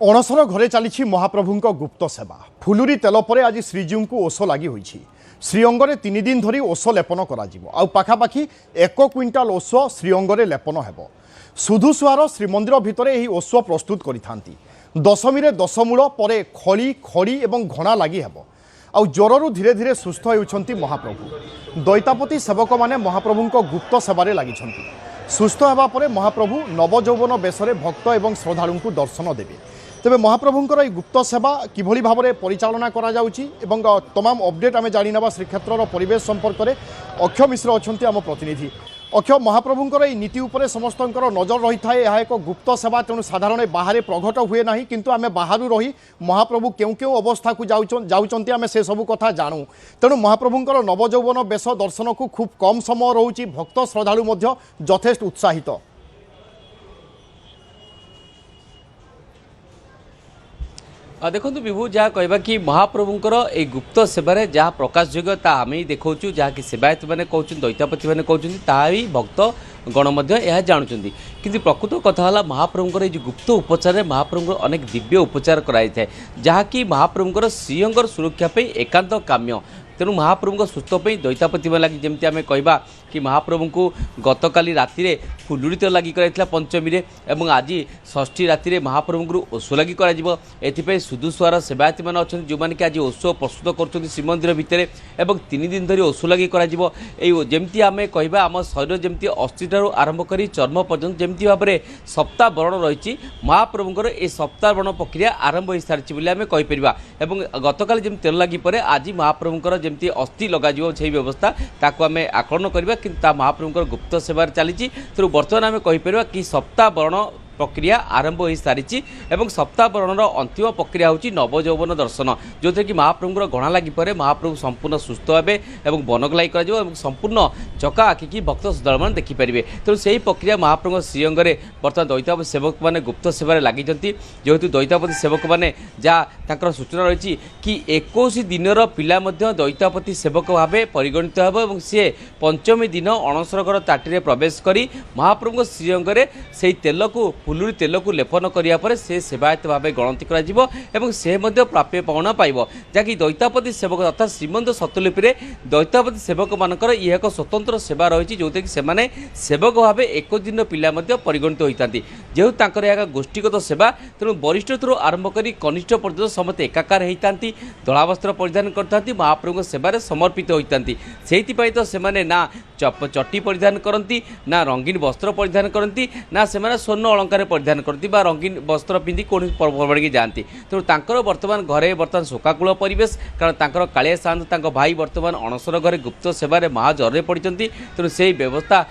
अणसर घरे चली महाप्रभुंक गुप्त सेवा फुलुरी तेल पर आज श्रीजीव को ओष लगी होई श्रीअंगे 3 दिन धरी ओष लेपन पाखापाखि 1 क्विंटाल ओष श्रीअंगे लेपन हेब सुधुसुआर श्रीमंदिर भितर यह ओष प्रस्तुत करिथांती दशमी रे दशमूल पर खली खड़ी एवं घणा लगी हेब आउ ज्वरु धीरे धीरे सुस्थ होउछंती महाप्रभु दैतापति सेवक माने महाप्रभुंक गुप्त सेवारे लागिछंती सुस्थ हेबा परे महाप्रभु नवजौवन बेशरे भक्त एवं श्रद्धालु दर्शन देवे तेबे महाप्रभुंकर ये गुप्त सेवा किभली भाव में परिचालना करा जाउची एवं तमाम अपडेट आम जाणीना श्रीक्षेत्र परिवेश संपर्क में अक्षय मिश्र अच्छा आम प्रतिनिधि अक्षय महाप्रभुंकर ये नीति उपरे समस्तंकर नजर रही थाए यह एक गुप्त सेवा तेणु साधारण बाहर प्रकट हुए ना किंतु आम बाहर रही महाप्रभु क्यों क्यों अवस्था को जाउचंती आम से सब कथा जानू तेणु महाप्रभुंकर नवजौवन बेश दर्शन को खूब कम समय रोची भक्त श्रद्धालु यथेष्ट उत्साहित देखो विभु जहाँ कहवा कि महाप्रभुंकर ए गुप्त सेवार जहाँ प्रकाश योग्य ता आम ही देखा जहाँकि सेवायत मैंने कहते दैतापति मैंने कहते ताही भक्त गण यह जानते कि प्रकृत कथा है महाप्रभुंकर ये गुप्त उपचार महाप्रभुंकर अनेक दिव्य उपचार कराई थाए जहाँकि महाप्रभुंकर श्रीअंगर सुरक्षा एकांत काम्य तेणु महाप्रभु सुस्थपी दैतापति में लगी जमी आम कहवा कि महाप्रभु को गतकाली राति फुलुरी तेल लगी कराइला पंचमी रे एवं आज षष्ठी राति महाप्रभु ओष लगी कर सुधुसुआर सेवायती मैंने अच्छा जो मैंने कि आज ओष प्रस्तुत कर श्रीमंदिर भितर एवं 3 दिन धरी ओष लगी करमती आम कहवा आम शरीर जमी अस्थि ठार आरंभ कर चर्म पर्यंत जमी भाव में सप्ताह बरण रही महाप्रभुंर ये सप्ताह बरण प्रक्रिया आरंभ हो सारी आम कहीपर गतकाली जमी तेल लगी पर आज महाप्रभुंर जमी अस्थि लग व्यवस्था ताकू आम आकलन करवा कि महाप्रभुंर गुप्त सेवार चली तेणु बर्तमान आम कहीपर कि सप्ताह बरण प्रक्रिया आरंभ हो सारी एवं सप्ताह बरणर अंतिम प्रक्रिया होची नवजौवन दर्शन जो थे कि महाप्रभुंर घणा लगी पर महाप्रभु संपूर्ण सुस्थ हे और बनगलाई कर संपूर्ण चका आखिकी भक्त श्रद्धालु मैंने देखिपारे तेणु से ही प्रक्रिया महाप्रभु श्रीअंगे बर्तमान दैतापति सेवक मैंने गुप्त सेवार लगी जेहेतु दैतापति सेवक मैंने जहाँ सूचना रही कि 21 दिनर पिला दैतापति सेवक भाव परिगणित हो सी पंचमी दिन अणसर घर ताटी प्रवेश कर महाप्रभु श्रीअंगे से तेल को फुलुरी तेल को लेपन कराया से सेवायत भाव गणति कर से प्राप्य पावना पाइब जहाँकि दैतापति सेवक अर्थात श्रीमंद शतलिपि दैतापति सेवक मानकर यह एक स्वतंत्र सेवा रही जो कि सेमाने सेवक भाव 1 दिन पिला परिगणित होता जेहेतु यह गोष्ठीगत सेवा तेणु वरिष्ठ आरंभ कर कनिष्ठ पर्यटन समस्त एकाकार होता धलावस्त्र परिधान करते महाप्रभु सेवार समर्पित होता से तो सेमाने ना चटी परिधान करती ना रंगीन वस्त्र परिधान करती ना से स्वर्ण अलंकार परिधान करती रंगीन वस्त्र पिंधि कौन पर्व की जाती तेणु बर्तमान घरे बर्तमान शोकाकूल परिवेश कारण कालिया साहंत भाई बर्तमान अणसर घरे गुप्त सेवार महाजर पड़ती तेणु से व्यवस्था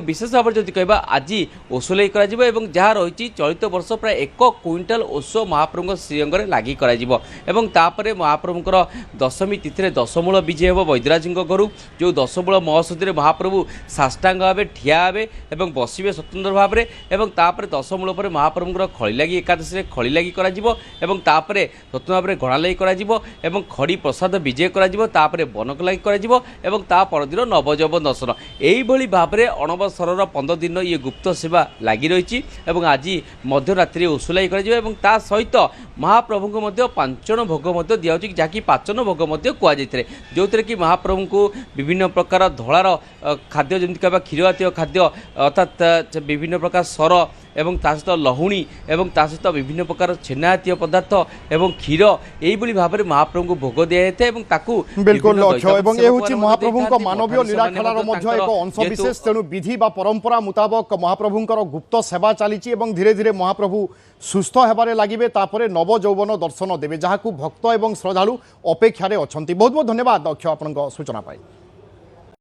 विशेष भाव में कहवा आज ओष लगी जहाँ रही चलित वर्ष प्राय 1 क्विंटाल ओष महाप्रभु श्रीअंगे लगी कर महाप्रभुंर दशमी तिथि दशमूल विजय हे वैद्यराजी घर जो दशमूल महोत्सव महाप्रभु साष्टांग भाव ठिया हे और बसवे स्वतंत्र भाव एवं तापर दशमूल पर महाप्रभुंर खड़ी लगी एकादशी खड़ी लगी कर स्वतंत्र भाव में घणा लगी कर खड़ी प्रसाद विजय कर बनक लगी कर परदिन नवजौवन दर्शन यही भाव में अणवसर 15 दिन ये गुप्त सेवा लगी रही आज मध्यरात्रि ओष लगी कर सहित महाप्रभु को पाचन भोग दिया जहाँकि पाचन भोग कहुई जो थे कि महाप्रभु को विभिन्न प्रकार धलार खाद्य जमी कहवा क्षीर जातीय खाद्य अर्थात विभिन्न प्रकार सर एवं सहित लहुणी एवं सहित विभिन्न प्रकार छेना जातीय पदार्थ एवं क्षीर यही भाव में महाप्रभु को भोग दि जाए बिल्कुल महाप्रभु मानवीय लीलाखलार एक अंश विशेष तेणु विधि व परंपरा मुताबक महाप्रभुंर गुप्त सेवा चली धीरे धीरे महाप्रभु सुस्थ होबार लगे नवजौवन दर्शन देवे जहाँ भक्त और श्रद्धालु अपेक्षार अच्छा बहुत बहुत धन्यवाद अक्षय आपन सूचना पाई।